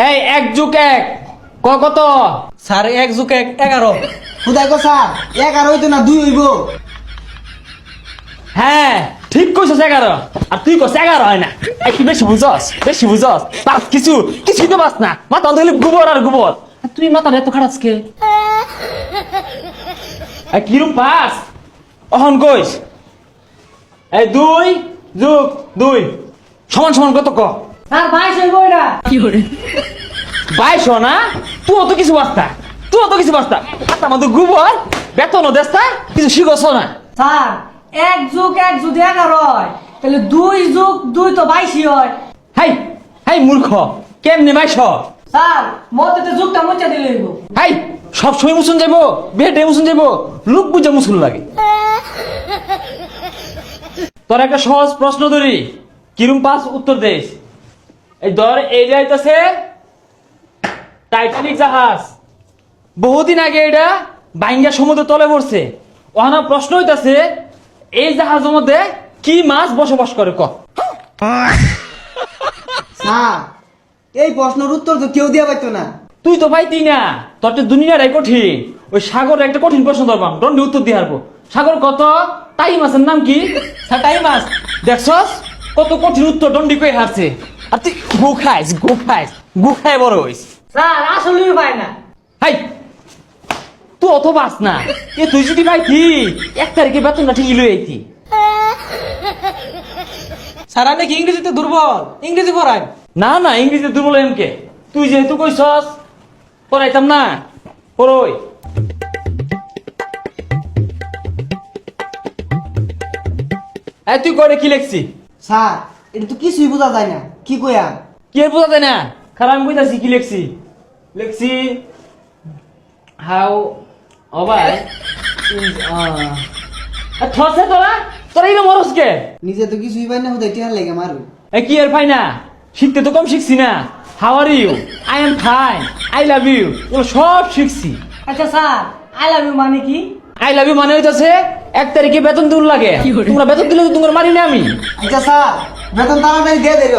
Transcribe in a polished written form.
এই 1+1 কত? স্যার 1+1 11। খুদাই গো স্যার 11 হইতো না 2 হইব। হ্যাঁ ঠিক কইছস 11 আর তুই কস 11 হয় না। একটু বেশি বুঝস পাস কিছুই তো পাস না। মাথা ধরে গোবর আর গোবর। আর তুই মাথা এত খারাপ কে? কিরম পাস অহন কইস? এই 2+2 সমান কত ক? স্যার 22 হইব এটা। 22 না? তুই তো কিছু বাস্তা হাতা মধ্যে গোবর বেতনও দেস্তা কিছু শিখছ না। স্যার 1+1 যদি 11 হয় তাহলে 2+2 তো 22 হয়। হাই মূর্খ কেমনে 22? স্যার মতে যুগটা মুচা দিলে হইব। হাই সব সময় মুসুন যাইব বেটে মুসুন যাইব লোক বুঝা মুসুন লাগে। তোর একটা সহজ প্রশ্ন ধরি কিরম পাস উত্তর দেশ। এই ধর এই যাইতেছে টাইটানিক জাহাজ, বহুদিন আগে এটা বাইঙ্গা সমুদ্র তলে পড়ছে। ওখানে প্রশ্ন হইতাছে এই জাহাজের মধ্যে কি মাছ বসবাস করে ক? স্যার এই প্রশ্নের উত্তর তো কেউ দিয়া পাইতো না। তুই তো পাইতি না, তোর তো দুনিয়াটাই কঠিন। ওই সাগর একটা কঠিন প্রশ্ন ধরবাম দণ্ডে উত্তর দিয়ে হারবো। সাগর কত? টাই মাছের নাম কি? টাই মাছ। দেখছস কত কঠিন উত্তর দণ্ডি কই হারছে। আর তুই গু খায় বড় হইস। স্যার আসলেই পায় না। হাই তুই অত বাস না। তুই যদি পাইতি 1 তারিখে বেতনটা ঠিকই লই আইতি। স্যার আপনি কি ইংরেজিতে দুর্বল? ইংরেজি পড়ায়। না ইংরেজিতে দুর্বল এমকে তুই যেহেতু কইছস পড়াইতাম না। পড়ই তুই করে কি লেখছি? স্যার এটা তো কিছুই বোঝা যায় না, কি কইয়া? কি আর বোঝা যায় না? খারাপ আমি কইতাছি কি লেখছি হাউ অবাই থসে তোরা এই মরস কে? নিজে তো কিছুই পাই না, হুদাই টিয়ার লাগে মারু। কি আর পাই না? শিখতে তো কম শিখছি না। How are you, I am fine, I love you, এগুলো সব শিখছি। আচ্ছা স্যার আই লাভ ইউ মানে কি? আই লাভ ইউ মানে হইতাছে 1 তারিখে বেতন দিন লাগে। তোমরা বেতন দিলে তো তোমার মারি না আমি। আচ্ছা স্যার বেতন তাড়াতাড়ি দিয়ে দেব।